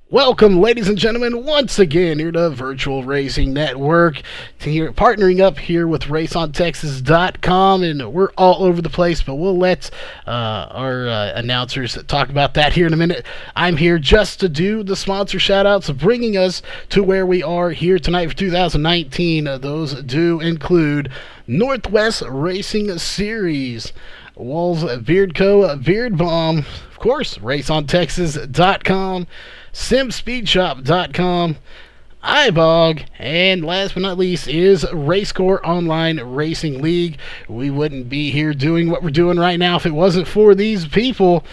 Welcome, ladies and gentlemen, once again here to Virtual Racing Network, partnering up here with RaceOnTexas.com, and we're all over the place, but we'll let our announcers talk about that here in a minute. I'm here just to do the sponsor shout-outs, bringing us to where we are here tonight for 2019. Those do include Northwest Racing Series, Walls Beard Co., Beard Bomb, of course, RaceOnTexas.com, SimSpeedShop.com, iBog, and last but not least is RaceCore Online Racing League. We wouldn't be here doing what we're doing right now if it wasn't for these people.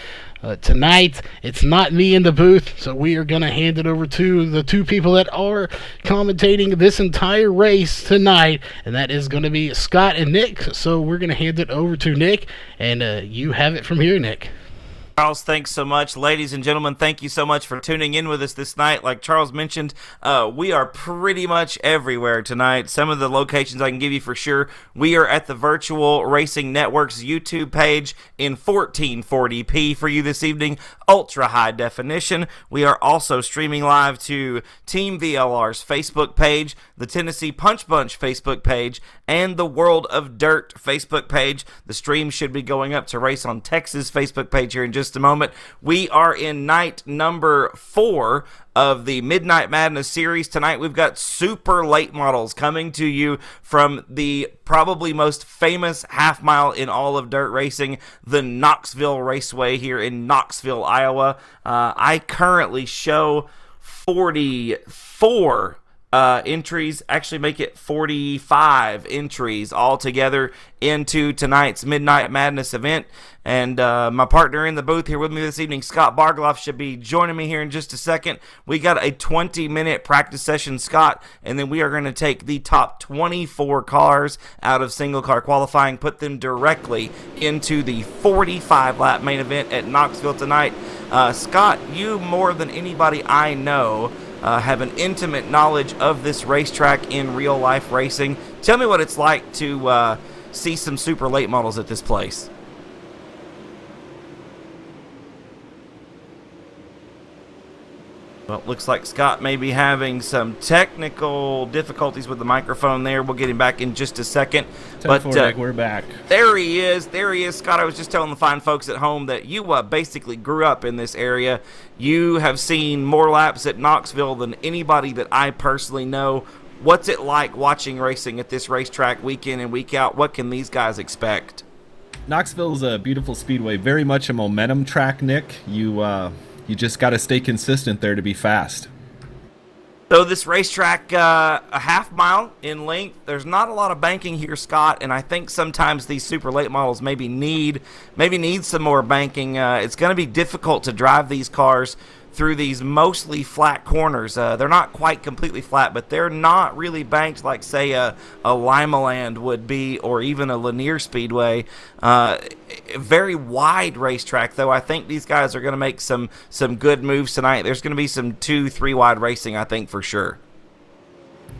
Tonight, it's not me in the booth, so we are going to hand it over to the two people that are commentating this entire race tonight, and that is going to be Scott and Nick. So we're going to hand it over to Nick, and you have it from here, Nick. Charles, thanks so much. Ladies and gentlemen, thank you so much for tuning in with us this night. Like Charles mentioned, we are pretty much everywhere tonight. Some of the locations I can give you for sure. We are at the Virtual Racing Network's YouTube page in 1440p for you this evening, ultra high definition. We are also streaming live to Team VLR's Facebook page, the Tennessee Punch Bunch Facebook page, and the World of Dirt Facebook page. The stream should be going up to Race on Texas Facebook page here in just a moment. We are in night number 4 of the Midnight Madness series. Tonight we've got super late models coming to you from the probably most famous half mile in all of dirt racing, the Knoxville Raceway here in Knoxville, Iowa. I currently show 44 entries, actually make it 45 entries altogether into tonight's Midnight Madness event. And my partner in the booth here with me this evening, Scott Bargloff, should be joining me here in just a second. We got a 20-minute practice session, Scott, and then we are going to take the top 24 cars out of single car qualifying, put them directly into the 45-lap main event at Knoxville tonight. Scott, you more than anybody I know have an intimate knowledge of this racetrack in real life racing. Tell me what it's like to see some super late models at this place. Well, it looks like Scott may be having some technical difficulties with the microphone there. We'll get him back in just a second. But we're back. There he is. There he is. Scott, I was just telling the fine folks at home that you basically grew up in this area. You have seen more laps at Knoxville than anybody that I personally know. What's it like watching racing at this racetrack week in and week out? What can these guys expect? Knoxville's a beautiful speedway, very much a momentum track, Nick. You just got to stay consistent there to be fast. So this racetrack, a half mile in length. There's not a lot of banking here, Scott, and I think sometimes these super late models maybe need some more banking. It's going to be difficult to drive these cars through these mostly flat corners. They're not quite completely flat, but they're not really banked like, say, a Limaland would be, or even a Lanier Speedway. Very wide racetrack, though. I think these guys are going to make some good moves tonight. There's going to be some 2-3 wide racing, I think, for sure.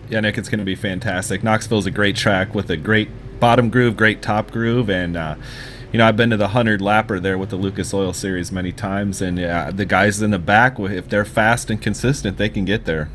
Yeah, Nick, it's going to be fantastic. Knoxville's a great track with a great bottom groove, great top groove, and I've been to the 100 lapper there with the Lucas Oil Series many times, and the guys in the back, if they're fast and consistent, they can get there.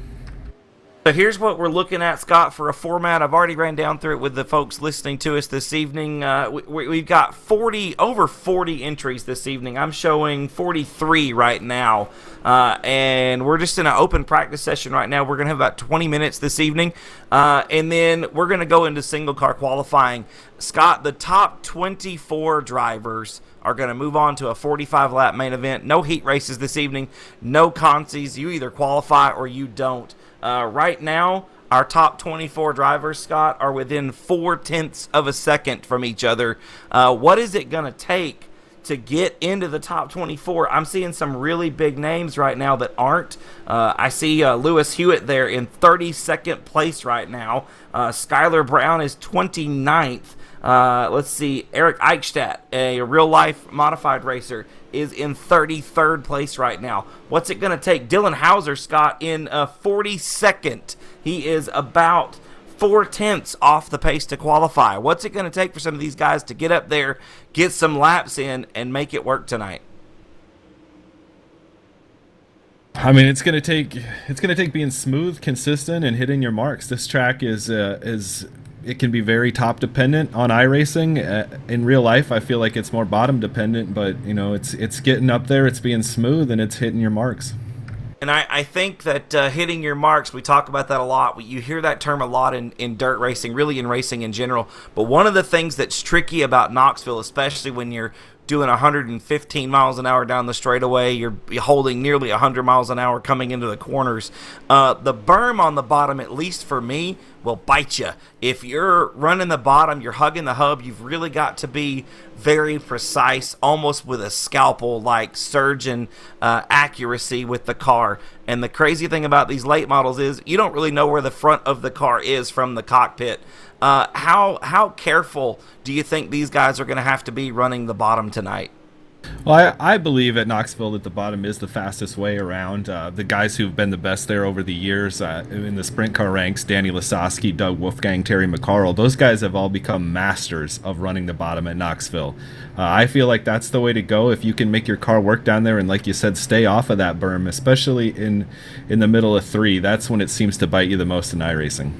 So here's what we're looking at, Scott, for a format. I've already ran down through it with the folks listening to us this evening. We've got over 40 entries this evening. I'm showing 43 right now, and we're just in an open practice session right now. We're going to have about 20 minutes this evening, and then we're going to go into single car qualifying. Scott, the top 24 drivers are going to move on to a 45-lap main event. No heat races this evening, no consies. You either qualify or you don't. Right now, our top 24 drivers, Scott, are within 0.4 of a second from each other. What is it going to take to get into the top 24? I'm seeing some really big names right now that aren't. I see Lewis Hewitt there in 32nd place right now. Skylar Brown is 29th. Let's see, Eric Eichstadt, a real-life modified racer, is in 33rd place right now. What's it going to take? Dylan Hauser, Scott, in 42nd. He is about 0.4 off the pace to qualify. What's it going to take for some of these guys to get up there, get some laps in, and make it work tonight? I mean, it's gonna take being smooth, consistent, and hitting your marks. This track is it can be very top dependent on iRacing. In real life, I feel like it's more bottom dependent, but it's getting up there, it's being smooth, and it's hitting your marks. And I think that hitting your marks, we talk about that a lot. You hear that term a lot in dirt racing, really in racing in general. But one of the things that's tricky about Knoxville, especially when you're doing 115 miles an hour down the straightaway, you're holding nearly 100 miles an hour coming into the corners. The berm on the bottom, at least for me, will bite you. If you're running the bottom, you're hugging the hub, you've really got to be very precise, almost with a scalpel, like surgeon accuracy with the car. And the crazy thing about these late models is you don't really know where the front of the car is from the cockpit. How careful do you think these guys are going to have to be running the bottom tonight? Well, I believe at Knoxville that the bottom is the fastest way around. The guys who've been the best there over the years in the sprint car ranks, Danny Lasowski, Doug Wolfgang, Terry McCarl, those guys have all become masters of running the bottom at Knoxville. I feel like that's the way to go if you can make your car work down there and, like you said, stay off of that berm, especially in the middle of 3. That's when it seems to bite you the most in iRacing.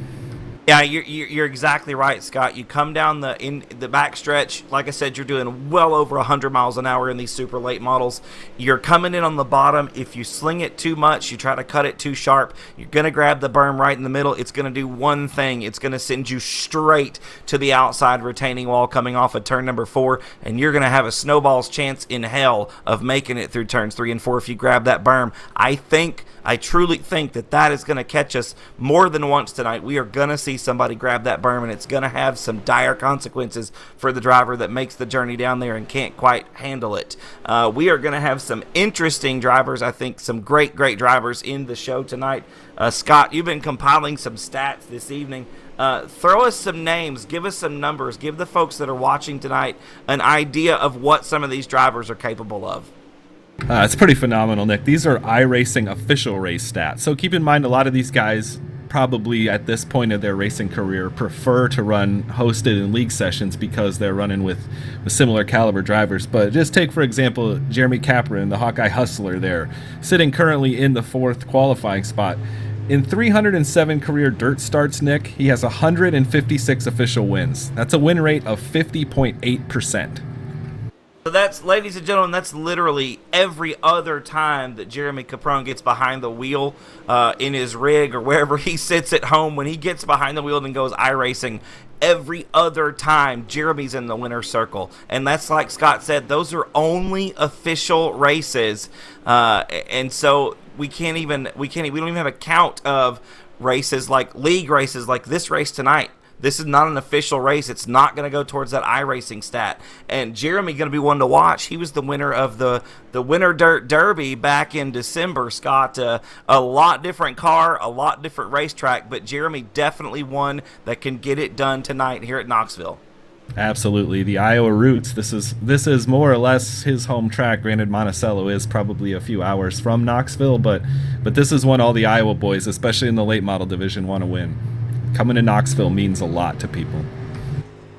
Yeah, you're exactly right, Scott. You come down in the back stretch, like I said, you're doing well over 100 miles an hour in these super late models. You're coming in on the bottom. If you sling it too much, you try to cut it too sharp, you're going to grab the berm right in the middle. It's going to do one thing. It's going to send you straight to the outside retaining wall coming off of turn number 4, and you're going to have a snowball's chance in hell of making it through turns 3 and 4 if you grab that berm. I truly think that is going to catch us more than once tonight. We are going to see somebody grab that berm, and it's going to have some dire consequences for the driver that makes the journey down there and can't quite handle it. We are going to have some interesting drivers, I think some great drivers in the show tonight. Scott, you've been compiling some stats this evening. Throw us some names, give us some numbers, give the folks that are watching tonight an idea of what some of these drivers are capable of. It's pretty phenomenal, Nick. These are iRacing official race stats. So keep in mind, a lot of these guys probably at this point of their racing career prefer to run hosted and league sessions because they're running with similar caliber drivers. But just take, for example, Jeremy Capron, the Hawkeye Hustler there, sitting currently in the 4th qualifying spot. In 307 career dirt starts, Nick, he has 156 official wins. That's a win rate of 50.8%. So that's, ladies and gentlemen, that's literally every other time that Jeremy Capron gets behind the wheel in his rig or wherever he sits at home. When he gets behind the wheel and goes iRacing, every other time Jeremy's in the winner's circle. And that's, like Scott said, those are only official races. And so we don't even have a count of races like league races like this race tonight. This is not an official race. It's not going to go towards that iRacing stat. And Jeremy going to be one to watch. He was the winner of the Winter Dirt Derby back in December, Scott. A lot different car, a lot different racetrack, but Jeremy definitely one that can get it done tonight here at Knoxville. Absolutely. The Iowa roots. This is more or less his home track. Granted, Monticello is probably a few hours from Knoxville, but this is one all the Iowa boys, especially in the late model division, want to win. Coming to Knoxville means a lot to people.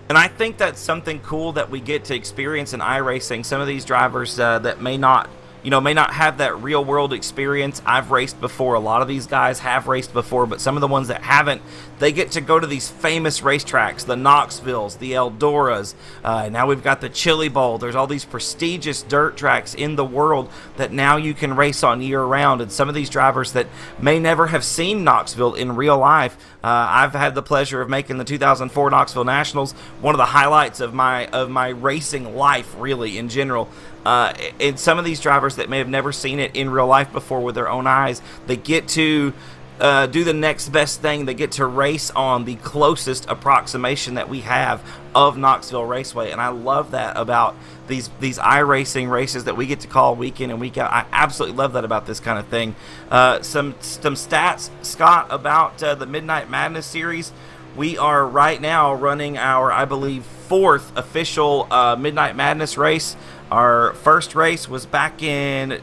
And I think that's something cool that we get to experience in iRacing. Some of these drivers that may not have that real world experience. I've raced before. A lot of these guys have raced before, but some of the ones that haven't, they get to go to these famous racetracks, the Knoxvilles, the Eldoras. Now we've got the Chili Bowl. There's all these prestigious dirt tracks in the world that now you can race on year round. And some of these drivers that may never have seen Knoxville in real life, I've had the pleasure of making the 2004 Knoxville Nationals one of the highlights of my racing life, really, in general. And some of these drivers that may have never seen it in real life before with their own eyes, they get to do the next best thing. They get to race on the closest approximation that we have of Knoxville Raceway, and I love that about these iRacing races that we get to call week in and week out. I absolutely love that about this kind of thing. Some stats, Scott, about the Midnight Madness series. We are right now running our, I believe, 4th official Midnight Madness race. Our first race was back in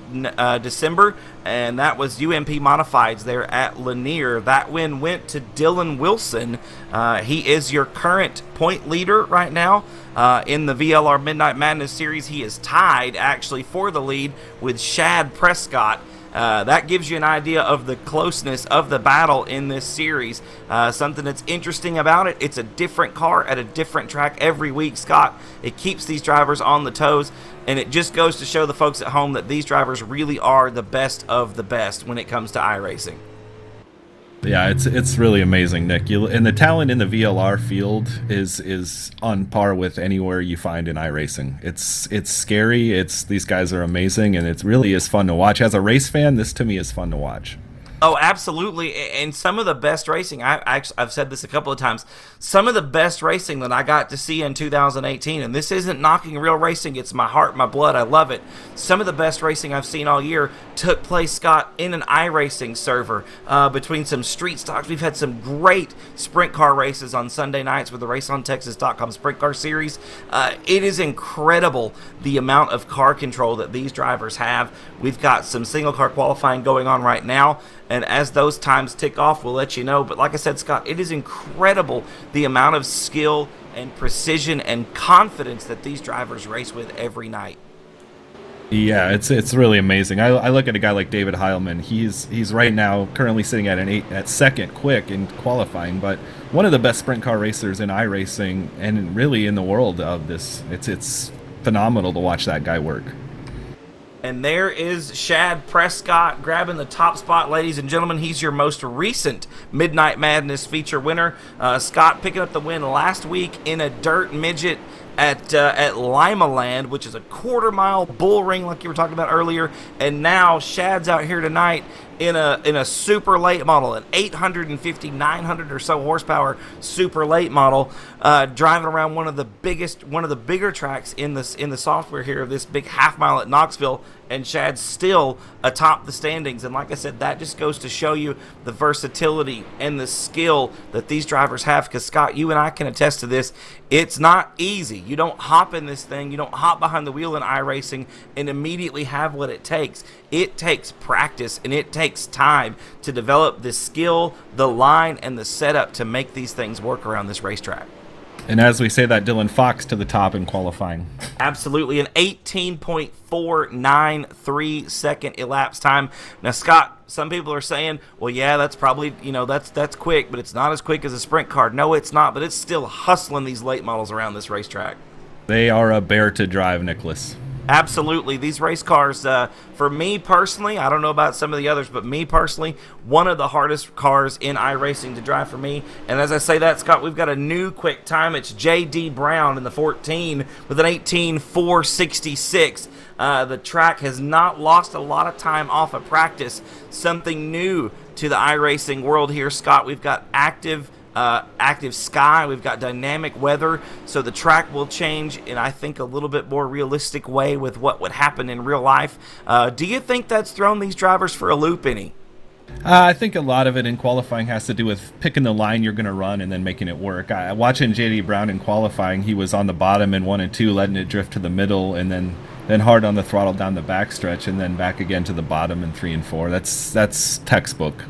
December, and that was UMP Modifieds there at Lanier. That win went to Dylan Wilson. He is your current point leader right now in the VLR Midnight Madness Series. He is tied, actually, for the lead with Shad Prescott. That gives you an idea of the closeness of the battle in this series. Something that's interesting about it, it's a different car at a different track every week, Scott. It keeps these drivers on the toes, and it just goes to show the folks at home that these drivers really are the best of the best when it comes to iRacing. Yeah, it's really amazing, Nick. And the talent in the VLR field is on par with anywhere you find in iRacing. It's scary. These guys are amazing, and it really is fun to watch. As a race fan, this to me is fun to watch. Oh, absolutely. And some of the best racing, I've said this a couple of times, some of the best racing that I got to see in 2018, and this isn't knocking real racing, it's my heart, my blood, I love it. Some of the best racing I've seen all year took place, Scott, in an iRacing server between some street stocks. We've had some great sprint car races on Sunday nights with the RaceOnTexas.com Sprint Car Series. It is incredible the amount of car control that these drivers have. We've got some single car qualifying going on right now, and as those times tick off, we'll let you know. But like I said, Scott, it is incredible the amount of skill and precision and confidence that these drivers race with every night. Yeah, it's really amazing. I look at a guy like David Heilman. He's right now currently sitting at second quick in qualifying, but one of the best sprint car racers in iRacing and really in the world of this. It's phenomenal to watch that guy work. And there is Shad Prescott grabbing the top spot, ladies and gentlemen. He's your most recent Midnight Madness feature winner. Scott picking up the win last week in a dirt midget at Lima Land, which is a quarter-mile bull ring like you were talking about earlier. And now Shad's out here tonight in a super late model, an 850, 900 or so horsepower super late model, driving around one of the bigger tracks in the software here of this big half mile at Knoxville, and Shad's still atop the standings. And like I said, that just goes to show you the versatility and the skill that these drivers have, because Scott, you and I can attest to this. It's not easy. You don't hop in this thing, you don't hop behind the wheel in iRacing and immediately have what it takes. It takes practice and it takes time to develop the skill, the line, and the setup to make these things work around this racetrack. And as we say that, Dylan Fox to the top in qualifying. Absolutely, an 18.493 second elapsed time. Now, Scott, some people are saying, well, yeah, that's probably, that's quick, but it's not as quick as a sprint car. No, it's not, but it's still hustling these late models around this racetrack. They are a bear to drive, Nicholas. Absolutely. These race cars, for me personally, I don't know about some of the others, but me personally, one of the hardest cars in iRacing to drive for me. And as I say that, Scott, we've got a new quick time. It's J.D. Brown in the 14 with an 18.466. The track has not lost a lot of time off of practice. Something new to the iRacing world here, Scott. We've got active sky, we've got dynamic weather, so the track will change in, I think, a little bit more realistic way with what would happen in real life. Do you think that's thrown these drivers for a loop any? I think a lot of it in qualifying has to do with picking the line you're going to run and then making it work. Watching J.D. Brown in qualifying, he was on the bottom in 1 and 2, letting it drift to the middle, and then hard on the throttle down the backstretch, and then back again to the bottom in 3 and 4. That's textbook.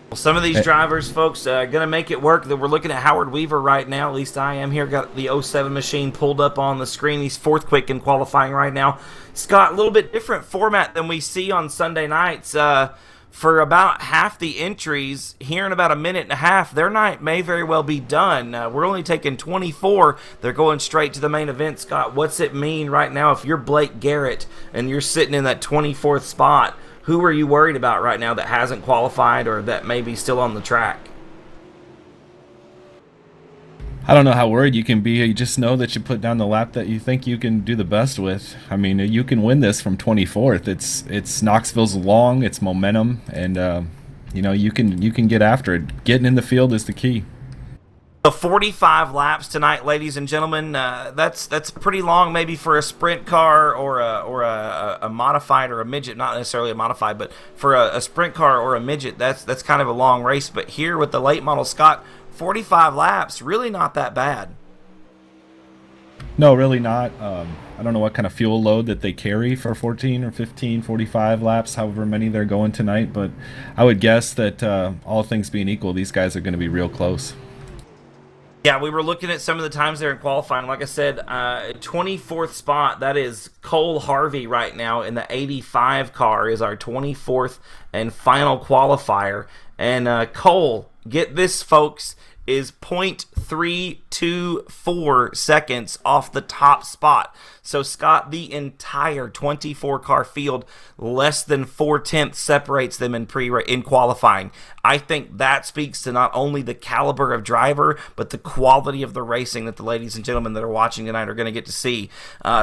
Well, some of these drivers, folks, going to make it work. We're looking at Howard Weaver right now. At least I am here. Got the 07 machine pulled up on the screen. He's fourth quick in qualifying right now. Scott, a little bit different format than we see on Sunday nights. For about half the entries, here in about a minute and a half, their night may very well be done. We're only taking 24. They're going straight to the main event. Scott, what's it mean right now if you're Blake Garrett and you're sitting in that 24th spot? Who are you worried about right now that hasn't qualified or that may be still on the track? I don't know how worried you can be. You just know that you put down the lap that you think you can do the best with. I mean, you can win this from 24th. It's Knoxville's long, it's momentum, and you can get after it. Getting in the field is the key. So 45 laps tonight, ladies and gentlemen. That's pretty long, maybe for a sprint car or a modified or a midget. Not necessarily a modified, but for a sprint car or a midget, that's kind of a long race. But here with the late model, Scott, 45 laps, really not that bad. No, really not. I don't know what kind of fuel load that they carry for 14 or 15, 45 laps, however many they're going tonight. But I would guess that all things being equal, these guys are going to be real close. Yeah, we were looking at some of the times there in qualifying. Like I said, 24th spot, that is Cole Harvey right now in the 85 car, is our 24th and final qualifier. And Cole, get this, folks, is 0.324 seconds off the top spot. So, Scott, the entire 24-car field, less than 4/10 separates them in qualifying. I think that speaks to not only the caliber of driver, but the quality of the racing that the ladies and gentlemen that are watching tonight are going to get to see.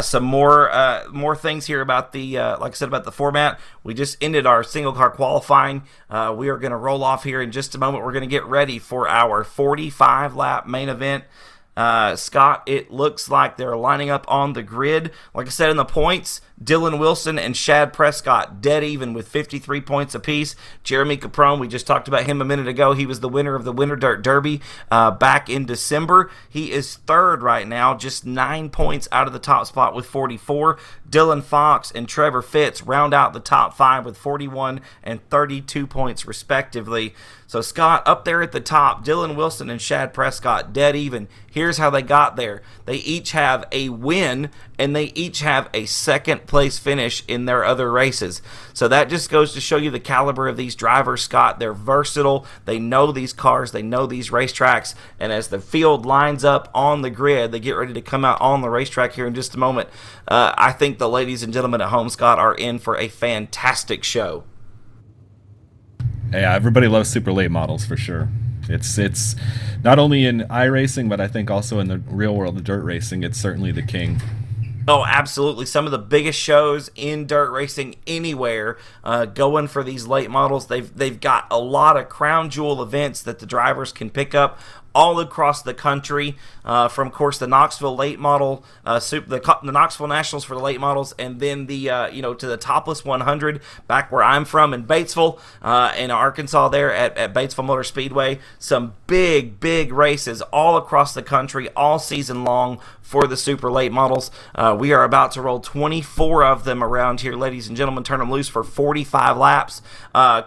Some more things here about the, like I said, about the format. We just ended our single-car qualifying. We are going to roll off here in just a moment. We're going to get ready for our 45-lap main event. Scott, it looks like they're lining up on the grid. Like I said, in the points, Dylan Wilson and Shad Prescott dead even with 53 points apiece. Jeremy Caprone, we just talked about him a minute ago. He was the winner of the Winter Dirt Derby back in December. He is third right now, just 9 points out of the top spot with 44. Dylan Fox and Trevor Fitz round out the top 5 with 41 and 32 points respectively. So, Scott, up there at the top, Dylan Wilson and Shad Prescott, dead even. Here's how they got there. They each have a win, and they each have a second-place finish in their other races. So that just goes to show you the caliber of these drivers, Scott. They're versatile. They know these cars. They know these racetracks. And as the field lines up on the grid, they get ready to come out on the racetrack here in just a moment. I think the ladies and gentlemen at home, Scott, are in for a fantastic show. Yeah, everybody loves super late models for sure. It's not only in iRacing, but I think also in the real world of dirt racing, it's certainly the king. Oh, absolutely. Some of the biggest shows in dirt racing anywhere going for these late models. They've got a lot of crown jewel events that the drivers can pick up all across the country, from, of course, the Knoxville late model, the Knoxville Nationals for the late models, and then the to the Topless 100 back where I'm from in Batesville, in Arkansas there at Batesville Motor Speedway. Some big races all across the country all season long for the super late models. We are about to roll 24 of them around here, ladies and gentlemen. Turn them loose for 45 laps.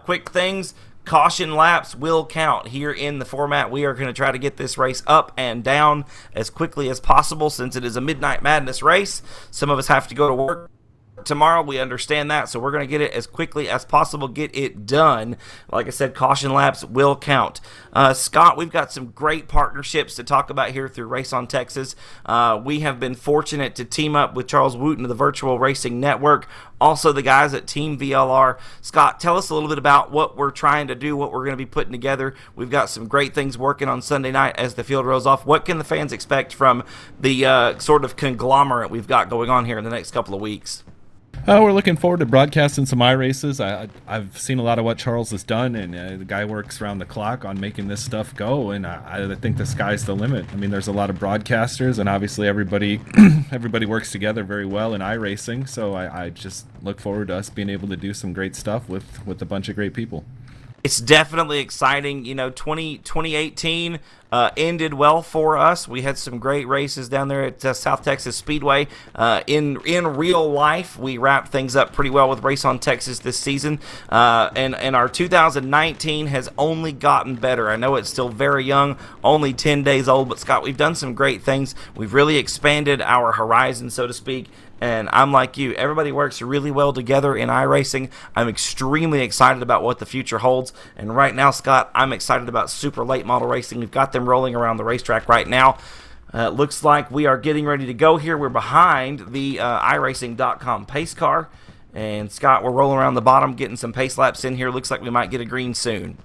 Quick things. Caution laps will count here in the format. We are going to try to get this race up and down as quickly as possible since it is a Midnight Madness race. Some of us have to go to work tomorrow. We understand that, so we're going to get it as quickly as possible, get it done. Like I said, caution laps will count. Scott, we've got some great partnerships to talk about here through Race on Texas. We have been fortunate to team up with Charles Wooten of the Virtual Racing Network, also the guys at Team VLR. Scott, tell us a little bit about what we're trying to do, what we're going to be putting together. We've got some great things working on Sunday night as the field rolls off. What can the fans expect from the sort of conglomerate we've got going on here in the next couple of weeks? We're looking forward to broadcasting some iRaces. I've seen a lot of what Charles has done, and the guy works around the clock on making this stuff go, and I think the sky's the limit. I mean, there's a lot of broadcasters, and obviously everybody everybody works together very well in iRacing, so I just look forward to us being able to do some great stuff with a bunch of great people. It's definitely exciting. 2018 ended well for us. We had some great races down there at South Texas Speedway. In real life, we wrapped things up pretty well with Race on Texas this season. And our 2019 has only gotten better. I know it's still very young, only 10 days old, but Scott, we've done some great things. We've really expanded our horizon, so to speak. And I'm like you. Everybody works really well together in iRacing. I'm extremely excited about what the future holds. And right now, Scott, I'm excited about super late model racing. We've got them rolling around the racetrack right now. Looks like we are getting ready to go here. We're behind the iRacing.com pace car. And, Scott, we're rolling around the bottom, getting some pace laps in here. Looks like we might get a green soon.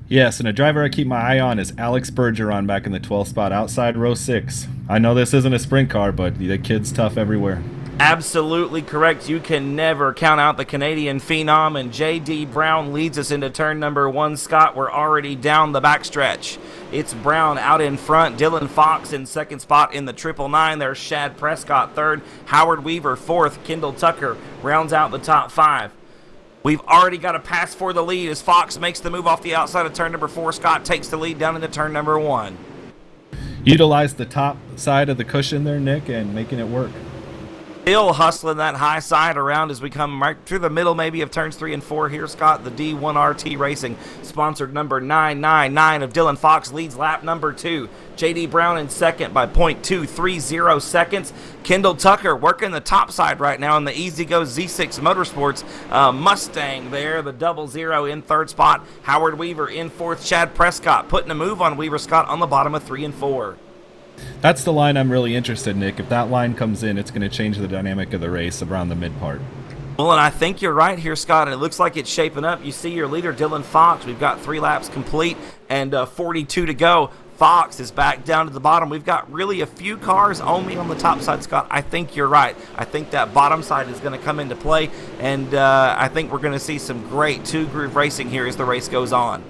Yes, and a driver I keep my eye on is Alex Bergeron back in the 12th spot outside row 6. I know this isn't a sprint car, but the kid's tough everywhere. Absolutely correct. You can never count out the Canadian phenom, and J.D. Brown leads us into turn number 1. Scott, we're already down the backstretch. It's Brown out in front, Dylan Fox in second spot in the 999. There's Shad Prescott third, Howard Weaver fourth, Kendall Tucker rounds out the top 5. We've already got a pass for the lead as Fox makes the move off the outside of turn number 4. Scott takes the lead down into turn number 1. Utilize the top side of the cushion there, Nick, and making it work. Still hustling that high side around as we come right through the middle maybe of turns 3 and 4 here, Scott. The D1RT Racing, sponsored number 999 of Dylan Fox, leads lap number 2. J.D. Brown in second by .230 seconds. Kendall Tucker working the top side right now in the Easy Go Z6 Motorsports Mustang there. The 00 in third spot. Howard Weaver in fourth. Chad Prescott putting a move on Weaver Scott on the bottom of 3 and 4. That's the line I'm really interested in, Nick. If that line comes in, it's going to change the dynamic of the race around the mid part. Well, and I think you're right here, Scott, and it looks like it's shaping up. You see your leader, Dylan Fox. We've got 3 laps complete and 42 to go. Fox is back down to the bottom. We've got really a few cars only on the top side, Scott. I think you're right. I think that bottom side is going to come into play, and I think we're going to see some great two-groove racing here as the race goes on.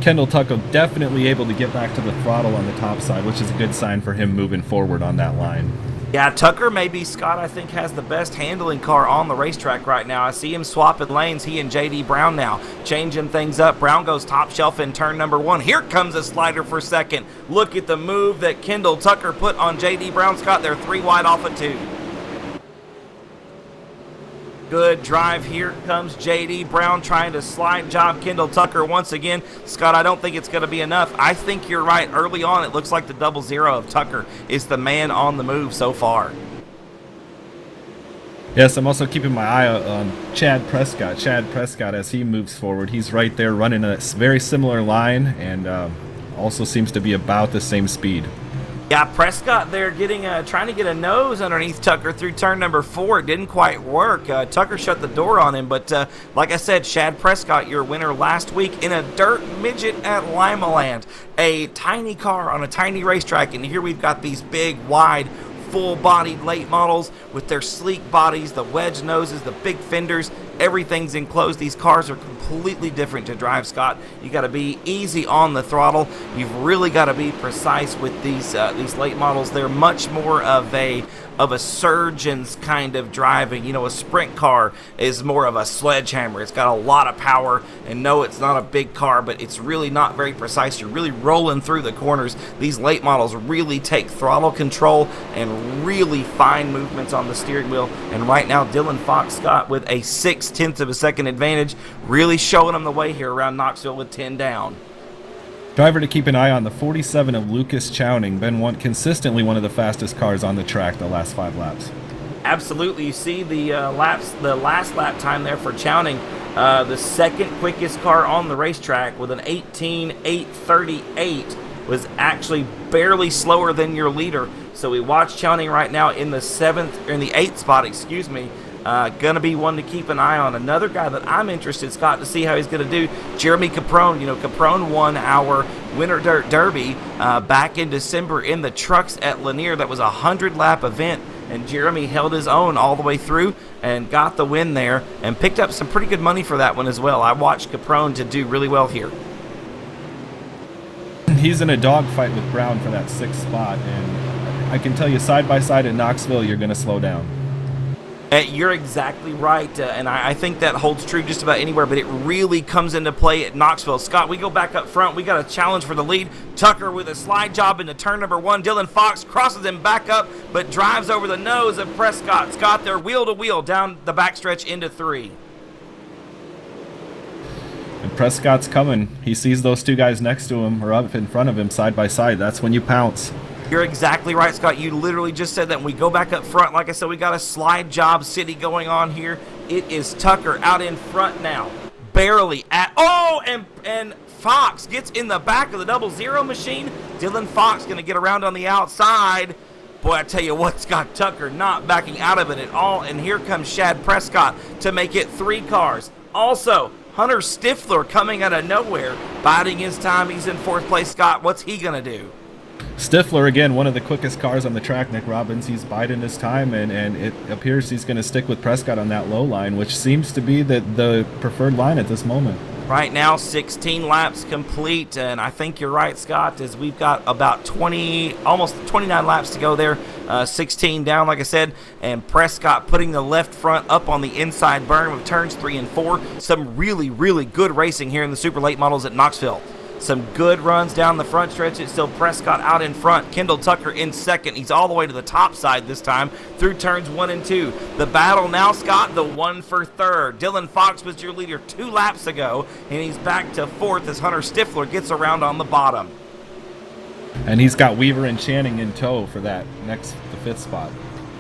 Kendall Tucker definitely able to get back to the throttle on the top side, which is a good sign for him moving forward on that line. Yeah, Tucker maybe, Scott, I think has the best handling car on the racetrack right now. I see him swapping lanes, he and J.D. Brown now, changing things up. Brown goes top shelf in turn number 1. Here comes a slider for second. Look at the move that Kendall Tucker put on J.D. Brown, Scott. They're 3 wide off of 2. Good drive. Here comes J.D. Brown trying to slide job Kendall Tucker once again. Scott, I don't think it's going to be enough. I think you're right. Early on, it looks like the 00 of Tucker is the man on the move so far. Yes, I'm also keeping my eye on Chad Prescott. Chad Prescott, as he moves forward, he's right there running a very similar line and also seems to be about the same speed. Yeah, Prescott there trying to get a nose underneath Tucker through turn number 4. It didn't quite work. Tucker shut the door on him, but like I said, Chad Prescott, your winner last week in a dirt midget at Limaland. A tiny car on a tiny racetrack, and here we've got these big, wide, full-bodied late models with their sleek bodies, the wedge noses, the big fenders. Everything's enclosed. These cars are completely different to drive, Scott. You got to be easy on the throttle. You've really got to be precise with these late models. They're much more of a surgeon's kind of driving. You know, a sprint car is more of a sledgehammer. It's got a lot of power, and no, it's not a big car, but it's really not very precise. You're really rolling through the corners. These late models really take throttle control and really fine movements on the steering wheel. And right now, Dylan Fox, Scott, with a 0.6 of a second advantage, really showing them the way here around Knoxville with 10 down. Driver to keep an eye on, the 47 of Lucas Chowning, been consistently one of the fastest cars on the track the last 5 laps. Absolutely. You see the last lap time there for Chowning, the second quickest car on the racetrack with an 18.838 was actually barely slower than your leader. So we watch Chowning right now in the 8th spot, excuse me. Gonna be one to keep an eye on. Another guy that I'm interested, Scott, to see how he's gonna do, Jeremy Caprone. You know, Caprone won our Winter Dirt Derby back in December in the trucks at Lanier. That was a 100-lap event, and Jeremy held his own all the way through and got the win there and picked up some pretty good money for that one as well. I watched Caprone to do really well here. He's in a dogfight with Brown for that 6th spot, and I can tell you, side by side at Knoxville, you're gonna slow down. You're exactly right, and I think that holds true just about anywhere, but it really comes into play at Knoxville. Scott, we go back up front. We got a challenge for the lead. Tucker with a slide job into turn number 1. Dylan Fox crosses him back up, but drives over the nose of Prescott. Scott, they're wheel-to-wheel down the backstretch into 3. And Prescott's coming. He sees those 2 guys next to him or up in front of him side by side. That's when you pounce. You're exactly right, Scott. You literally just said that. When we go back up front, like I said, we got a slide job city going on here. It is Tucker out in front now. Barely at... Oh, and Fox gets in the back of the 00 machine. Dylan Fox going to get around on the outside. Boy, I tell you what, Scott, Tucker not backing out of it at all. And here comes Chad Prescott to make it 3 cars. Also, Hunter Stifler coming out of nowhere, biding his time. He's in 4th place, Scott. What's he going to do? Stifler, again, one of the quickest cars on the track, Nick Robbins. He's biding his time, and it appears he's going to stick with Prescott on that low line, which seems to be the preferred line at this moment. Right now, 16 laps complete, and I think you're right, Scott, as we've got about almost 29 laps to go there, 16 down, like I said, and Prescott putting the left front up on the inside berm of turns 3 and 4. Some really, really good racing here in the super late models at Knoxville. Some good runs down the front stretch. It's still Prescott out in front. Kendall Tucker in second. He's all the way to the top side this time through turns 1 and 2. The battle now, Scott, the one for third. Dylan Fox was your leader 2 laps ago, and he's back to fourth as Hunter Stifler gets around on the bottom. And he's got Weaver and Channing in tow for the 5th spot.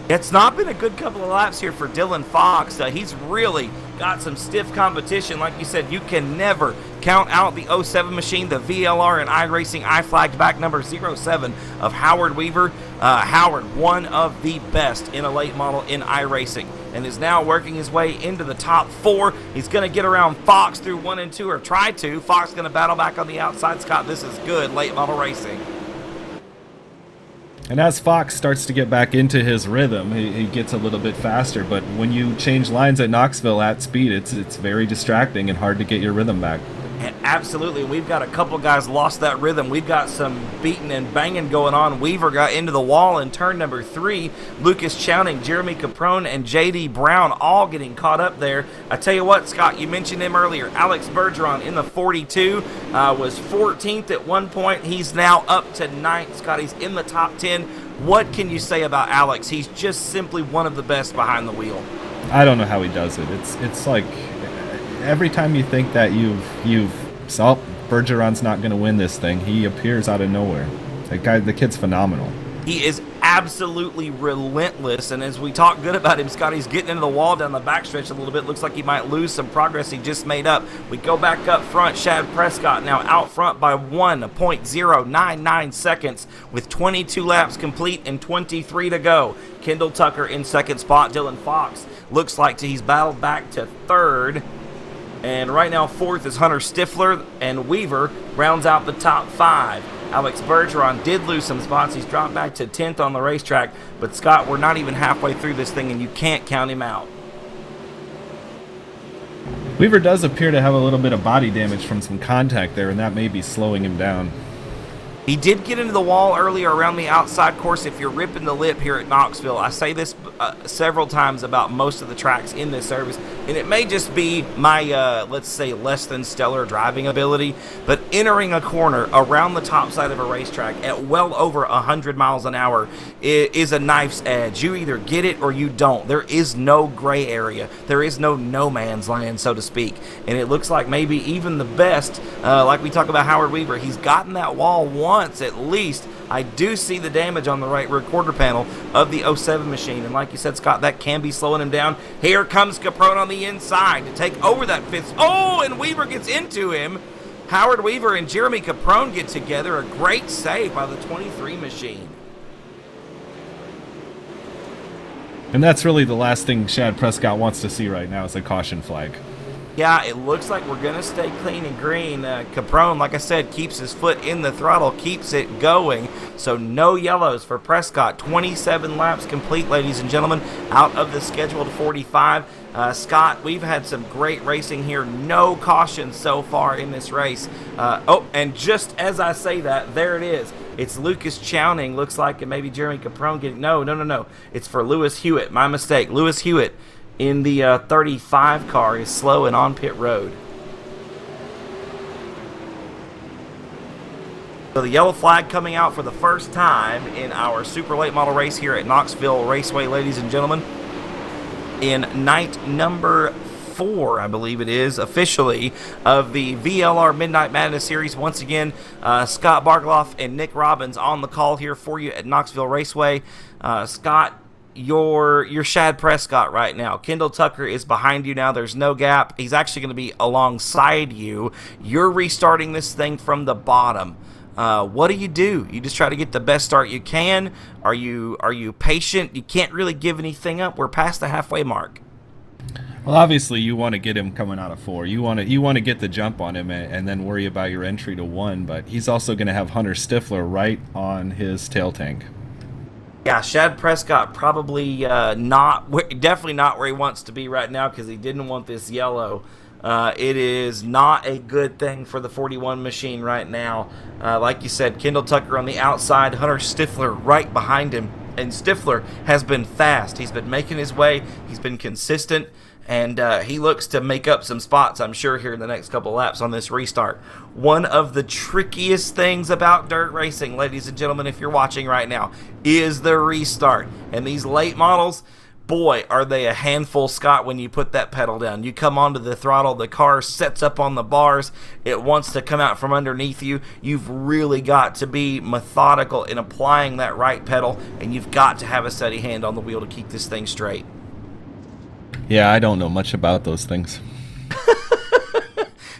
It's not been a good couple of laps here for Dylan Fox. He's really got some stiff competition. Like you said, you can never count out the 07 machine, the VLR and iRacing I-flagged back number 07 of Howard Weaver. Howard, one of the best in a late model in iRacing, and is now working his way into the top 4. He's going to get around Fox through 1 and 2, or try to. Fox going to battle back on the outside. Scott, this is good late model racing. And as Fox starts to get back into his rhythm, he gets a little bit faster. But when you change lines at Knoxville at speed, it's very distracting and hard to get your rhythm back. And absolutely, we've got a couple guys lost that rhythm. We've got some beating and banging going on. Weaver got into the wall in turn number 3. Lucas Chowning, Jeremy Caprone, and J.D. Brown all getting caught up there. I tell you what, Scott, you mentioned him earlier. Alex Bergeron in the 42 was 14th at one point. He's now up to 9th. Scott, he's in the top 10. What can you say about Alex? He's just simply one of the best behind the wheel. I don't know how he does it. It's like every time you think that Bergeron's not going to win this thing, he appears out of nowhere. The kid's phenomenal. He is absolutely relentless, and as we talk good about him, Scott, he's getting into the wall down the backstretch a little bit. Looks like he might lose some progress he just made up. We go back up front. Shad Prescott now out front by 1.099 seconds with 22 laps complete and 23 to go. Kendall Tucker in second spot. Dylan Fox looks like he's battled back to third. And right now, fourth is Hunter Stifler, and Weaver rounds out the top 5. Alex Bergeron did lose some spots. He's dropped back to 10th on the racetrack. But, Scott, we're not even halfway through this thing, and you can't count him out. Weaver does appear to have a little bit of body damage from some contact there, and that may be slowing him down. He did get into the wall earlier around the outside course. If you're ripping the lip here at Knoxville, I say this several times about most of the tracks in this service, and it may just be my, let's say, less than stellar driving ability, but entering a corner around the top side of a racetrack at well over 100 miles an hour is a knife's edge. You either get it or you don't. There is no gray area. There is no man's land, so to speak, and it looks like maybe even the best, like we talk about Howard Weaver, he's gotten that wall once at least. I do see the damage on the right rear quarter panel of the 07 machine, and like you said, Scott, that can be slowing him down. Here comes Caprone on the inside to take over that 5th. Oh, and Weaver gets into him. Howard Weaver and Jeremy Caprone get together. A great save by the 23 machine. And that's really the last thing Shad Prescott wants to see right now is a caution flag. Yeah, it looks like we're going to stay clean and green. Caprone, like I said, keeps his foot in the throttle, keeps it going. So no yellows for Prescott. 27 laps complete, ladies and gentlemen, out of the scheduled 45. Scott, we've had some great racing here. No cautions so far in this race. And just as I say that, there it is. It's Lucas Chowning. Looks like it maybe Jeremy Caprone getting... No. It's for Lewis Hewitt. My mistake. Lewis Hewitt in the 35 car is slow and on pit road. So the yellow flag coming out for the first time in our super late model race here at Knoxville Raceway, ladies and gentlemen. In night number 4, I believe it is, officially, of the VLR Midnight Madness Series. Once again, Scott Bargloff and Nick Robbins on the call here for you at Knoxville Raceway. Scott, you're Shad Prescott right now. Kendall Tucker is behind you now. There's no gap. He's actually going to be alongside you. You're restarting this thing from the bottom. What do? You just try to get the best start you can? Are you patient? You can't really give anything up. We're past the halfway mark. Well, obviously you want to get him coming out of 4. You want to get the jump on him and then worry about your entry to 1. But he's also going to have Hunter Stifler right on his tail tank. Yeah, Shad Prescott probably definitely not where he wants to be right now because he didn't want this yellow. It is not a good thing for the 41 machine right now. Like you said, Kendall Tucker on the outside, Hunter Stifler right behind him. And Stifler has been fast. He's been making his way. He's been consistent. And he looks to make up some spots, I'm sure, here in the next couple laps on this restart. One of the trickiest things about dirt racing, ladies and gentlemen, if you're watching right now, is the restart. And these late models, boy, are they a handful, Scott, when you put that pedal down. You come onto the throttle, the car sets up on the bars, it wants to come out from underneath you. You've really got to be methodical in applying that right pedal, and you've got to have a steady hand on the wheel to keep this thing straight. Yeah, I don't know much about those things.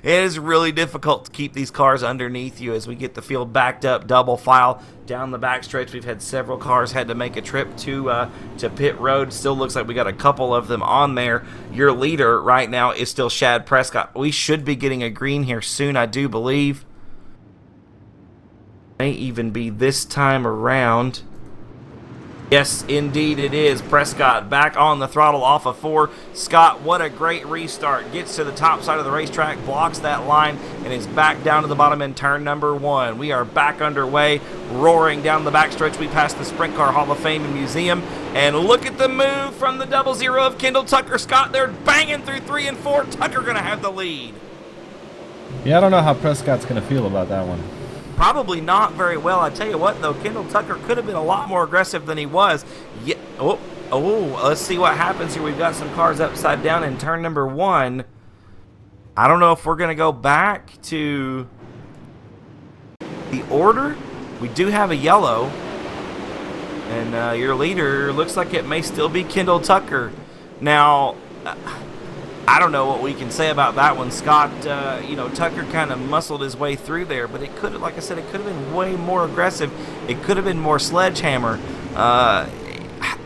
It is really difficult to keep these cars underneath you as we get the field backed up, double file down the backstretch. We've had several cars had to make a trip to pit road. Still looks like we got a couple of them on there. Your leader right now is still Shad Prescott. We should be getting a green here soon, I do believe. May even be this time around. Yes, indeed it is. Prescott back on the throttle off of 4. Scott, what a great restart. Gets to the top side of the racetrack, blocks that line, and is back down to the bottom in turn number 1. We are back underway, roaring down the backstretch. We passed the Sprint Car Hall of Fame and Museum, and look at the move from the 00 of Kendall Tucker. Scott, they're banging through 3 and 4. Tucker going to have the lead. Yeah, I don't know how Prescott's going to feel about that one. Probably not very well. I tell you what, though, Kendall Tucker could have been a lot more aggressive than he was. Yeah. Oh, let's see what happens here. We've got some cars upside down in turn number 1. I don't know if we're going to go back to the order. We do have a yellow. And your leader looks like it may still be Kendall Tucker. Now, I don't know what we can say about that one, Scott. Tucker kind of muscled his way through there, but it could have, like I said, it could have been way more aggressive. It could have been more sledgehammer.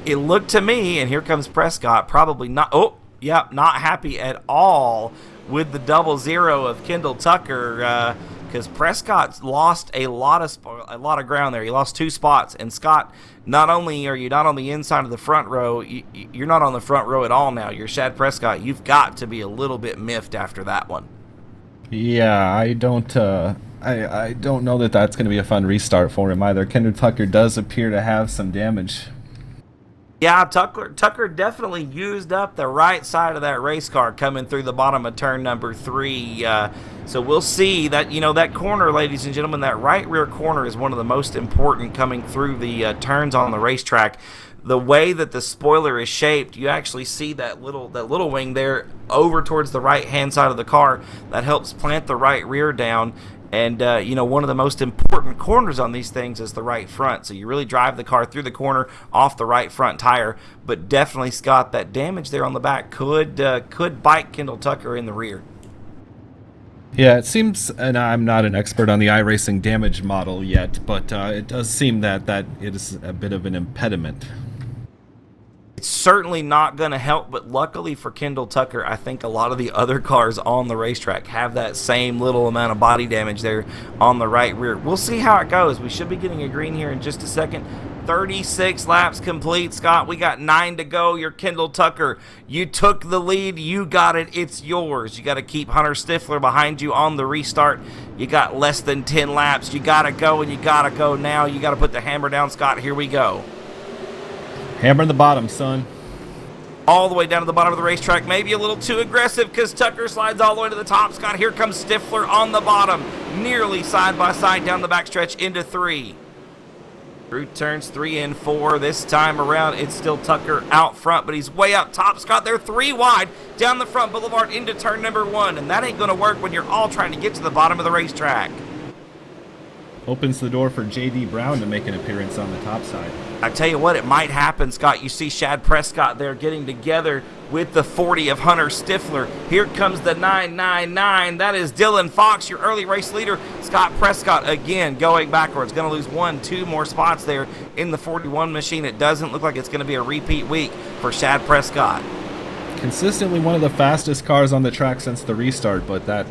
It looked to me, and here comes Prescott, probably not. Oh, yeah, not happy at all with the 00 of Kendall Tucker, because Prescott lost a lot of ground there. He lost 2 spots, and Scott, not only are you not on the inside of the front row, you're not on the front row at all now. You're Shad Prescott. You've got to be a little bit miffed after that one. Yeah, I don't know that that's going to be a fun restart for him either. Kendall Tucker does appear to have some damage. Yeah, Tucker definitely used up the right side of that race car coming through the bottom of turn number 3. So we'll see that, that corner, ladies and gentlemen, that right rear corner is one of the most important coming through the turns on the racetrack. The way that the spoiler is shaped, you actually see that little wing there over towards the right-hand side of the car. That helps plant the right rear down. And, one of the most important corners on these things is the right front. So you really drive the car through the corner off the right front tire. But definitely, Scott, that damage there on the back could bite Kendall Tucker in the rear. Yeah, it seems, and I'm not an expert on the iRacing damage model yet, but it does seem that it is a bit of an impediment. It's certainly not going to help, but luckily for Kendall Tucker, I think a lot of the other cars on the racetrack have that same little amount of body damage there on the right rear. We'll see how it goes. We should be getting a green here in just a second. 36 laps complete, Scott. We got 9 to go. You're Kendall Tucker. You took the lead. You got it. It's yours. You got to keep Hunter Stifler behind you on the restart. You got less than 10 laps. You got to go, and you got to go now. You got to put the hammer down, Scott. Here we go. Hammer in the bottom, son. All the way down to the bottom of the racetrack. Maybe a little too aggressive because Tucker slides all the way to the top. Scott, here comes Stifler on the bottom. Nearly side by side down the backstretch into 3. Through turns 3 and 4. This time around, it's still Tucker out front, but he's way up top. Scott, they're 3 wide down the front boulevard into turn number 1, and that ain't going to work when you're all trying to get to the bottom of the racetrack. Opens the door for J.D. Brown to make an appearance on the top side. I tell you what, it might happen, Scott. You see Shad Prescott there getting together with the 40 of Hunter Stifler. Here comes the 999. That is Dylan Fox, your early race leader. Scott Prescott, again, going backwards. Going to lose 2 more spots there in the 41 machine. It doesn't look like it's going to be a repeat week for Shad Prescott. Consistently one of the fastest cars on the track since the restart, but that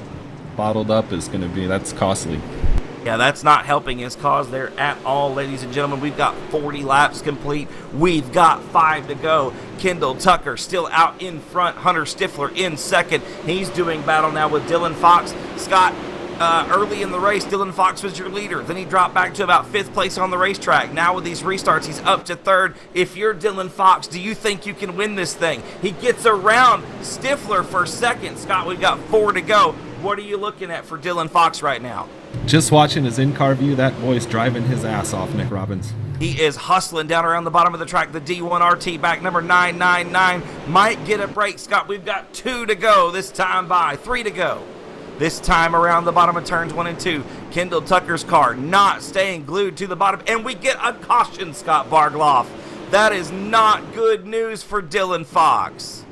bottled up is going to be, that's costly. Yeah, that's not helping his cause there at all, ladies and gentlemen. We've got 40 laps complete. We've got 5 to go. Kendall Tucker still out in front. Hunter Stifler in second. He's doing battle now with Dylan Fox. Scott, early in the race, Dylan Fox was your leader. Then he dropped back to about 5th place on the racetrack. Now with these restarts, he's up to 3rd. If you're Dylan Fox, do you think you can win this thing? He gets around Stifler for 2nd. Scott, we've got 4 to go. What are you looking at for Dylan Fox right now? Just watching his in-car view, that boy's driving his ass off, Nick Robbins. He is hustling down around the bottom of the track. The D1RT back, number 999, might get a break. Scott, we've got 2 to go this time by. 3 to go. This time around the bottom of turns 1 and 2. Kendall Tucker's car not staying glued to the bottom. And we get a caution, Scott Bargloff. That is not good news for Dylan Fox.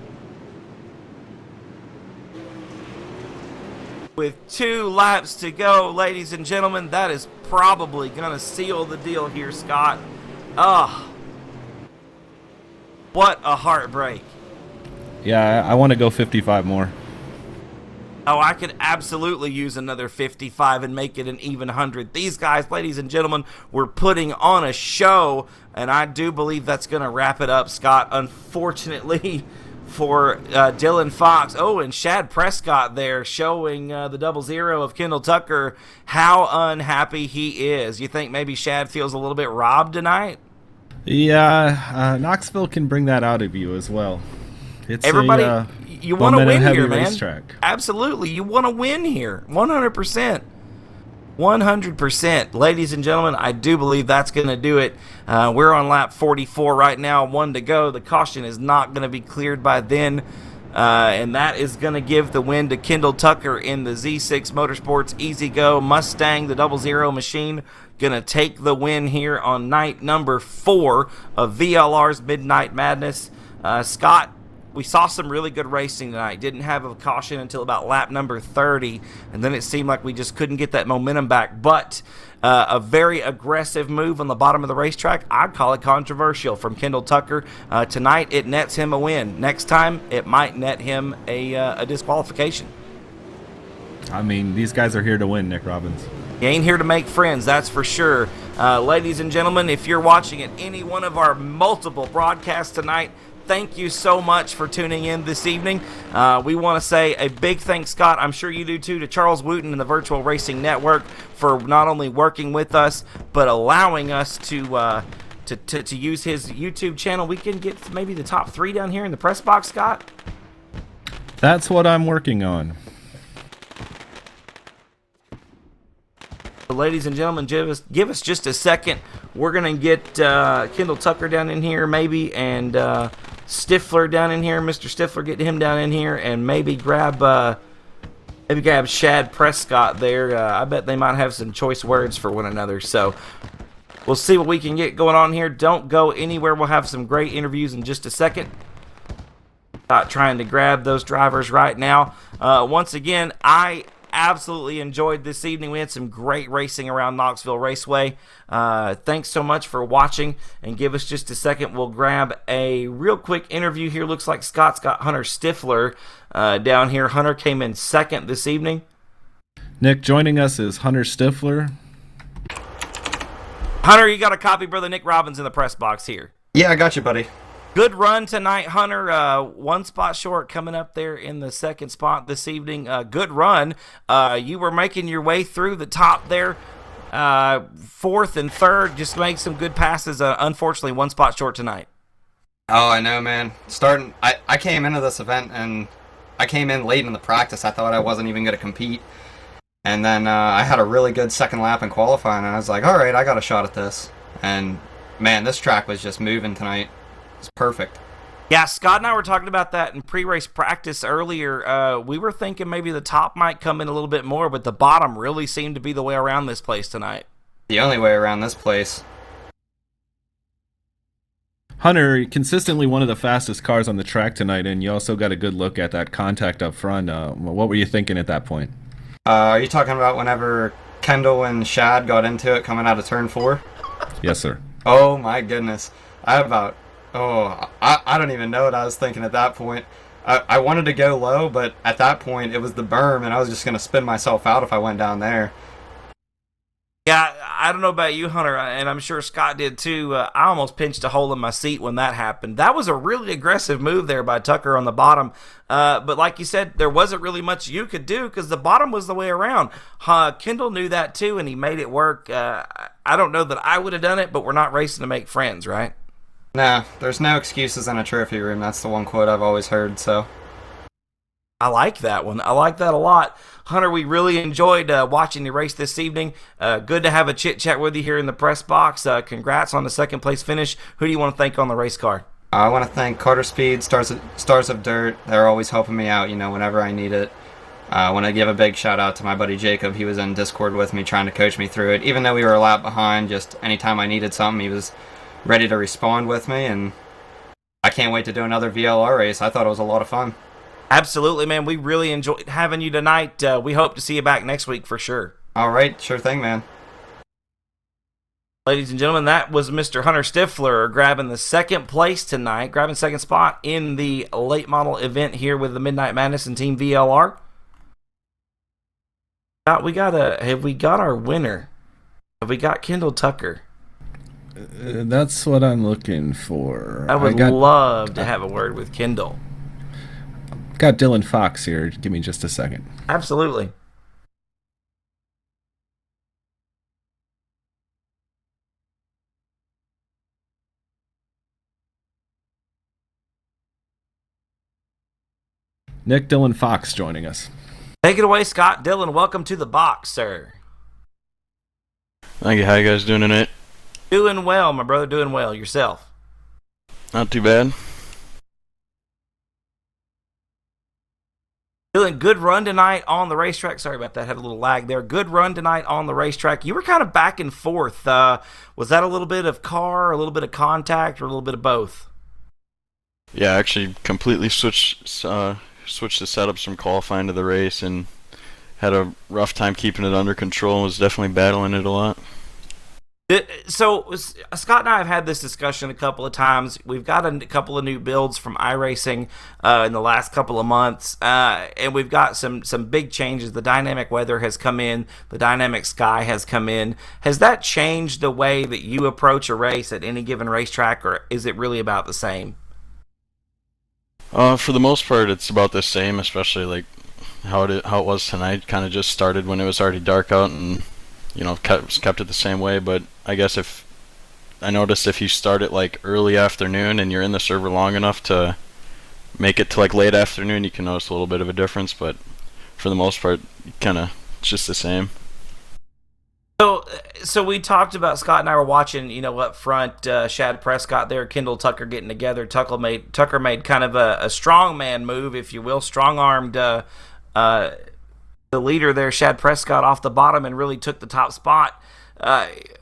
With 2 laps to go, ladies and gentlemen, that is probably going to seal the deal here, Scott. What a heartbreak. Yeah, I want to go 55 more. Oh, I could absolutely use another 55 and make it an even 100. These guys, ladies and gentlemen, were putting on a show, and I do believe that's going to wrap it up, Scott. Unfortunately for Dylan Fox. Oh, and Shad Prescott there showing the 00 of Kendall Tucker how unhappy he is. You think maybe Shad feels a little bit robbed tonight? Yeah, Knoxville can bring that out of you as well. It's everybody, you want to win here, man. Racetrack. Absolutely, you want to win here, 100%. 100%. Ladies and gentlemen, I do believe that's going to do it. We're on lap 44 right now, 1 to go. The caution is not going to be cleared by then, and that is going to give the win to Kendall Tucker in the Z6 Motorsports Easy Go Mustang, the 00 machine. Going to take the win here on night number 4 of VLR's Midnight Madness. Scott, we saw some really good racing tonight. Didn't have a caution until about lap number 30, and then it seemed like we just couldn't get that momentum back. But a very aggressive move on the bottom of the racetrack. I'd call it controversial from Kendall Tucker. Tonight, it nets him a win. Next time, it might net him a disqualification. I mean, these guys are here to win, Nick Robbins. You ain't here to make friends, that's for sure. Ladies and gentlemen, if you're watching at any one of our multiple broadcasts tonight, thank you so much for tuning in this evening. We want to say a big thanks, Scott, I'm sure you do too, to Charles Wooten and the Virtual Racing Network for not only working with us, but allowing us to use his YouTube channel. We can get maybe the top 3 down here in the press box, Scott? That's what I'm working on. Ladies and gentlemen, give us just a second. We're going to get Kendall Tucker down in here maybe, and Stifler down in here. Mr. Stifler, get him down in here, and maybe grab Shad Prescott there. I bet they might have some choice words for one another. So we'll see what we can get going on here. Don't go anywhere. We'll have some great interviews in just a second. Not trying to grab those drivers right now. Once again, I absolutely enjoyed this evening. We had some great racing around Knoxville Raceway. Thanks so much for watching, and give us just a second. We'll grab a real quick interview here. Looks like Scott's got Hunter Stifler down here. Hunter came in 2nd this evening. Nick, joining us is Hunter Stifler. Hunter, you got a copy, brother Nick Robbins in the press box here. Yeah, I got you, buddy. Good run tonight, Hunter. 1 spot short coming up there in the 2nd spot this evening. Good run. You were making your way through the top there. 4th and 3rd, just made some good passes. Unfortunately, 1 spot short tonight. Oh, I know, man. I came into this event, and I came in late in the practice. I thought I wasn't even going to compete. And then I had a really good 2nd lap in qualifying, and I was like, all right, I got a shot at this. And, man, this track was just moving tonight. It's perfect. Yeah, Scott and I were talking about that in pre-race practice earlier. We were thinking maybe the top might come in a little bit more, but the bottom really seemed to be the way around this place tonight. The only way around this place. Hunter, consistently one of the fastest cars on the track tonight, and you also got a good look at that contact up front. What were you thinking at that point? Are you talking about whenever Kendall and Shad got into it coming out of turn 4? Yes, sir. Oh, my goodness. I don't even know what I was thinking at that point. I wanted to go low, but at that point it was the berm, and I was just going to spin myself out if I went down there. Yeah, I don't know about you, Hunter, and I'm sure Scott did too. I almost pinched a hole in my seat when that happened. That was a really aggressive move there by Tucker on the bottom. But like you said, there wasn't really much you could do because the bottom was the way around. Kendall knew that too, and he made it work. I don't know that I would have done it, but we're not racing to make friends, right? Nah, there's no excuses in a trophy room. That's the one quote I've always heard, so. I like that one. I like that a lot. Hunter, we really enjoyed watching the race this evening. Good to have a chit chat with you here in the press box. Congrats on the second place finish. Who do you want to thank on the race car? I want to thank Carter Speed, Stars of Dirt. They're always helping me out, whenever I need it. I want to give a big shout out to my buddy Jacob. He was in Discord with me trying to coach me through it. Even though we were a lap behind, just anytime I needed something, he was ready to respond with me. And I can't wait to do another VLR race. I thought it was a lot of fun. Absolutely, man. We really enjoyed having you tonight. We hope to see you back next week for sure. All right, sure thing, man. Ladies and gentlemen, that was Mr. Hunter Stifler grabbing the second place tonight, grabbing second spot in the late model event here with the Midnight Madness and Team VLR. Have we got our winner? Have we got Kendall Tucker? That's what I'm looking for. I would love to have a word with Kendall. Got Dylan Fox here. Give me just a second. Absolutely. Nick Dylan Fox joining us. Take it away, Scott. Dylan, welcome to the box, sir. Thank you. How you guys doing tonight? Doing well, my brother. Doing well. Yourself? Not too bad. Dylan, good run tonight on the racetrack. Sorry about that. Had a little lag there. Good run tonight on the racetrack. You were kind of back and forth. Was that a little bit of car, a little bit of contact, or a little bit of both? Yeah, I actually completely switched the setups from qualifying to the race and had a rough time keeping it under control. Was definitely battling it a lot. So, Scott and I have had this discussion a couple of times. We've got a couple of new builds from iRacing in the last couple of months, and we've got some big changes. The dynamic weather has come in. The dynamic sky has come in. Has that changed the way that you approach a race at any given racetrack, or is it really about the same? For the most part, it's about the same, especially like how it was tonight. Kind of just started when it was already dark out and kept it the same way. But I guess I noticed if you start it like early afternoon and you're in the server long enough to make it to like late afternoon, you can notice a little bit of a difference. But for the most part, it's just the same. So we talked about, Scott and I were watching, up front, Shad Prescott there, Kendall Tucker getting together. Tucker made kind of a strongman move, if you will, strong-armed the leader there, Shad Prescott, off the bottom and really took the top spot.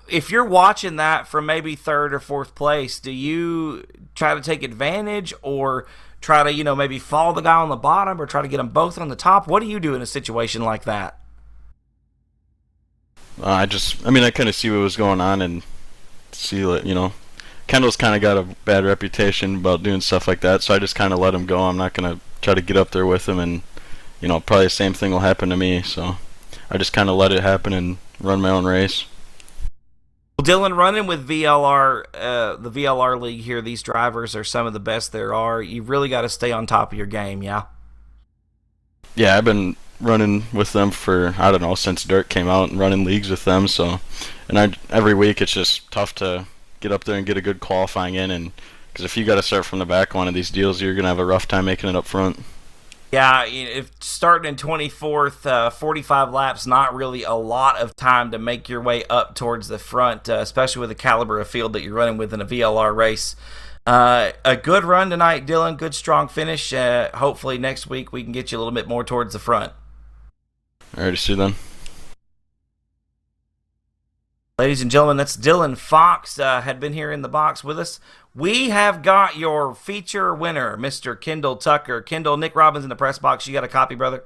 If you're watching that from maybe third or fourth place, do you try to take advantage or try to, maybe follow the guy on the bottom or try to get them both on the top? What do you do in a situation like that? I kind of see what was going on and see that, Kendall's kind of got a bad reputation about doing stuff like that, so I just kind of let him go. I'm not going to try to get up there with him, and, probably the same thing will happen to me, so I just kind of let it happen and run my own race. Well, Dylan, running with VLR, the VLR league here, these drivers are some of the best there are. You've really got to stay on top of your game, yeah? Yeah, I've been running with them for, I don't know, since Dirt came out and running leagues with them, so, and every week it's just tough to get up there and get a good qualifying in, and because if you got to start from the back one of these deals, you're going to have a rough time making it up front. Yeah, if starting in 24th, 45 laps, not really a lot of time to make your way up towards the front, especially with the caliber of field that you're running with in a VLR race. A good run tonight, Dylan. Good, strong finish. Hopefully next week we can get you a little bit more towards the front. All right, see you then. Ladies and gentlemen, that's Dylan Fox, had been here in the box with us. We have got your feature winner, Mr. Kendall Tucker. Kendall, Nick Robbins in the press box. You got a copy, brother?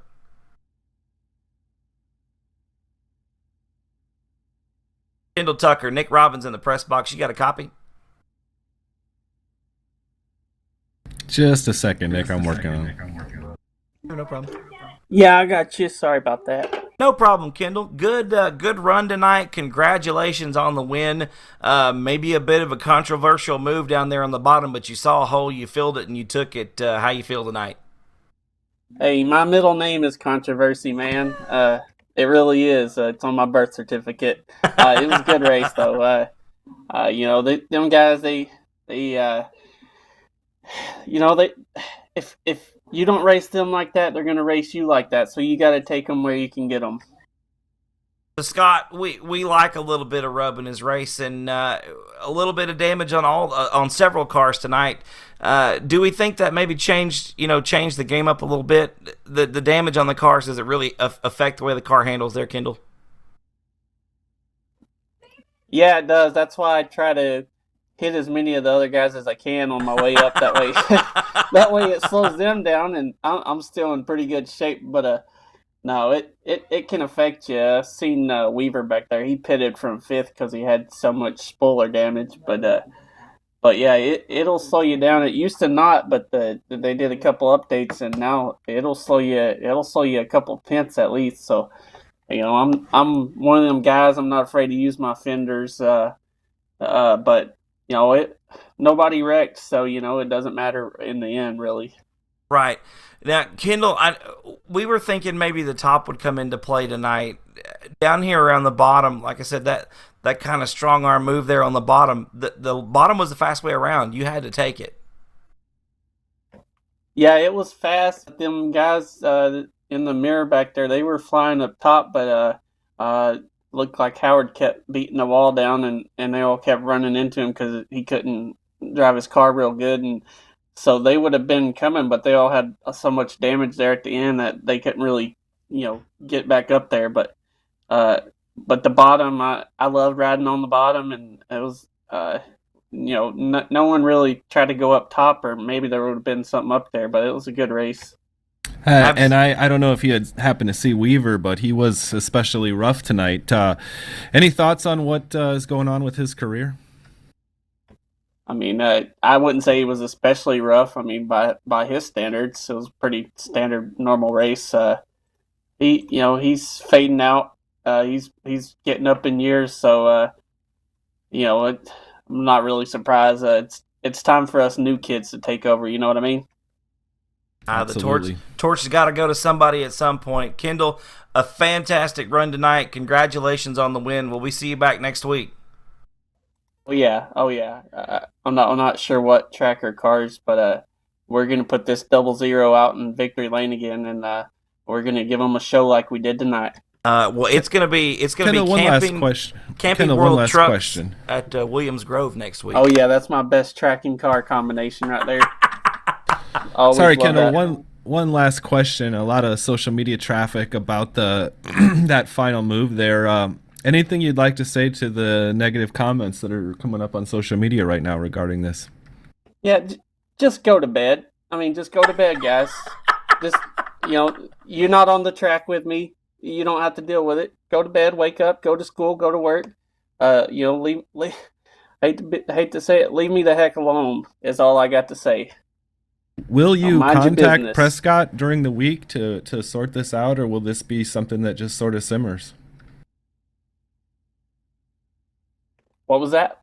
Kendall Tucker, Nick Robbins in the press box. You got a copy? Just a second, Nick. I'm working on it. No problem. Yeah, I got you. Sorry about that. No problem, Kendall. Good run tonight. Congratulations on the win. Maybe a bit of a controversial move down there on the bottom, but you saw a hole, you filled it, and you took it. How you feel tonight? Hey, my middle name is Controversy, man. It really is. It's on my birth certificate. It was a good race, though. Them guys, they, they, if you don't race them like that, they're gonna race you like that. So you got to take them where you can get them. Scott, we like a little bit of rub in his race and a little bit of damage on on several cars tonight. Do we think that maybe changed the game up a little bit? The damage on the cars, does it really affect the way the car handles there, Kendall? Yeah, it does. That's why I try to hit as many of the other guys as I can on my way up. That way, that way it slows them down, and I'm still in pretty good shape. But no, it can affect you. I've seen Weaver back there. He pitted from fifth because he had so much spoiler damage. But yeah, it'll slow you down. It used to not, but they did a couple updates, and now it'll slow you. It'll slow you a couple tenths at least. So I'm one of them guys. I'm not afraid to use my fenders. But nobody wrecked, so it doesn't matter in the end, really. Right. Now, Kendall, we were thinking maybe the top would come into play tonight. Down here around the bottom, like I said, that kind of strong arm move there on the bottom. The bottom was the fast way around. You had to take it. Yeah, it was fast. Them guys in the mirror back there, they were flying up top, but looked like Howard kept beating the wall down, and they all kept running into him because he couldn't drive his car real good, and so they would have been coming, but they all had so much damage there at the end that they couldn't really, get back up there. But the bottom, I loved riding on the bottom, and it was, no one really tried to go up top, or maybe there would have been something up there, but it was a good race. And I don't know if you had happened to see Weaver, but he was especially rough tonight. Any thoughts on what is going on with his career? I mean, I wouldn't say he was especially rough. I mean, by his standards, it was a pretty standard, normal race. He's fading out. He's getting up in years, so I'm not really surprised. It's time for us new kids to take over. You know what I mean? The torch has got to go to somebody at some point. Kendall, a fantastic run tonight. Congratulations on the win. Will we see you back next week? Oh yeah. I'm not sure what track or cars, but we're gonna put this 00 out in Victory Lane again, and we're gonna give them a show like we did tonight. Well, it's gonna be Camping World Trucks question. at Williams Grove next week. Oh yeah, that's my best tracking car combination right there. Sorry, Kendall. One last question. A lot of social media traffic about the that final move there. Anything you'd like to say to the negative comments that are coming up on social media right now regarding this? Yeah, just go to bed. I mean, just go to bed, guys. Just you're not on the track with me. You don't have to deal with it. Go to bed, wake up, go to school, go to work. Leave. Hate to say it, leave me the heck alone. Is all I got to say. Will you Mind your contact business. Prescott during the week to sort this out, or will this be something that just sort of simmers? What was that?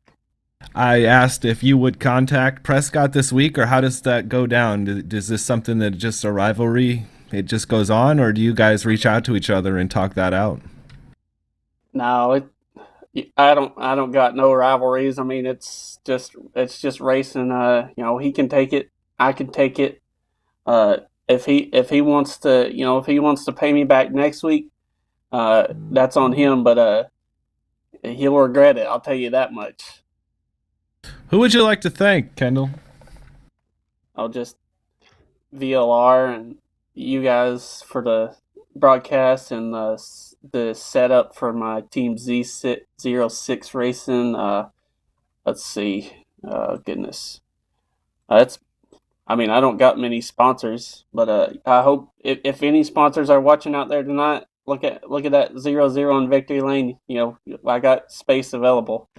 I asked if you would contact Prescott this week, or how does that go down? Is this something that just a rivalry? It just goes on, or do you guys reach out to each other and talk that out? No, I don't got no rivalries. I mean, it's just racing. He can take it. I can take it. If he wants to pay me back next week, that's on him. But he'll regret it. I'll tell you that much. Who would you like to thank, Kendall? I'll just VLR and you guys for the broadcast and the setup for my Team Z06 Racing. Let's see. Goodness. I don't got many sponsors, but I hope if any sponsors are watching out there tonight, look at that 00 in Victory Lane. I got space available.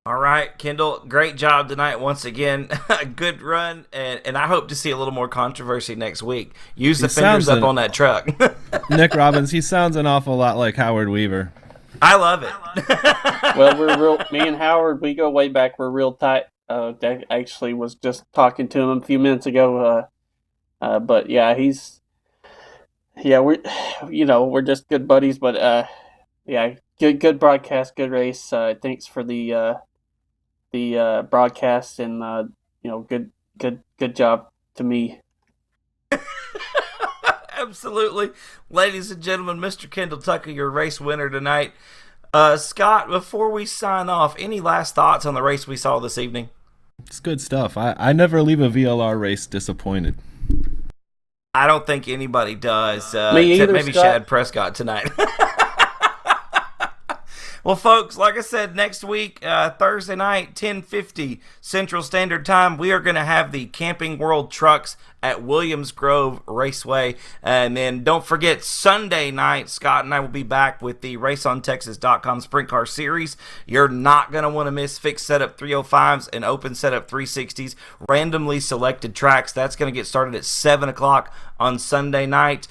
All right, Kendall, great job tonight once again. Good run, and I hope to see a little more controversy next week. Use the fenders up on that truck. Nick Robbins, he sounds an awful lot like Howard Weaver. I love it. Well, me and Howard, we go way back. We're real tight. I actually was just talking to him a few minutes ago. But yeah, we're just good buddies. But yeah, good broadcast, good race. Thanks for the broadcast, and good job to me. Absolutely. Ladies and gentlemen, Mr. Kendall Tucker, your race winner tonight. Scott, before we sign off, any last thoughts on the race we saw this evening? It's good stuff. I never leave a VLR race disappointed. I don't think anybody does. Me except either, maybe Scott. Shad Prescott tonight. Well, folks, like I said, next week, Thursday night, 10:50 Central Standard Time, we are going to have the Camping World Trucks at Williams Grove Raceway. And then don't forget, Sunday night, Scott and I will be back with the RaceOnTexas.com Sprint Car Series. You're not going to want to miss fixed setup 305s and open setup 360s, randomly selected tracks. That's going to get started at 7 o'clock on Sunday night.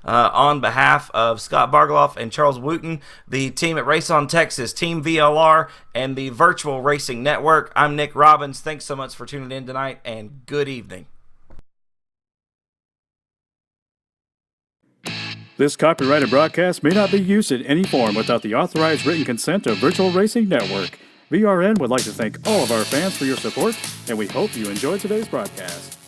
On behalf of Scott Bargeloff and Charles Wooten, the team at Race on Texas, Team VLR, and the Virtual Racing Network, I'm Nick Robbins. Thanks so much for tuning in tonight, and good evening. This copyrighted broadcast may not be used in any form without the authorized written consent of Virtual Racing Network. VRN would like to thank all of our fans for your support, and we hope you enjoyed today's broadcast.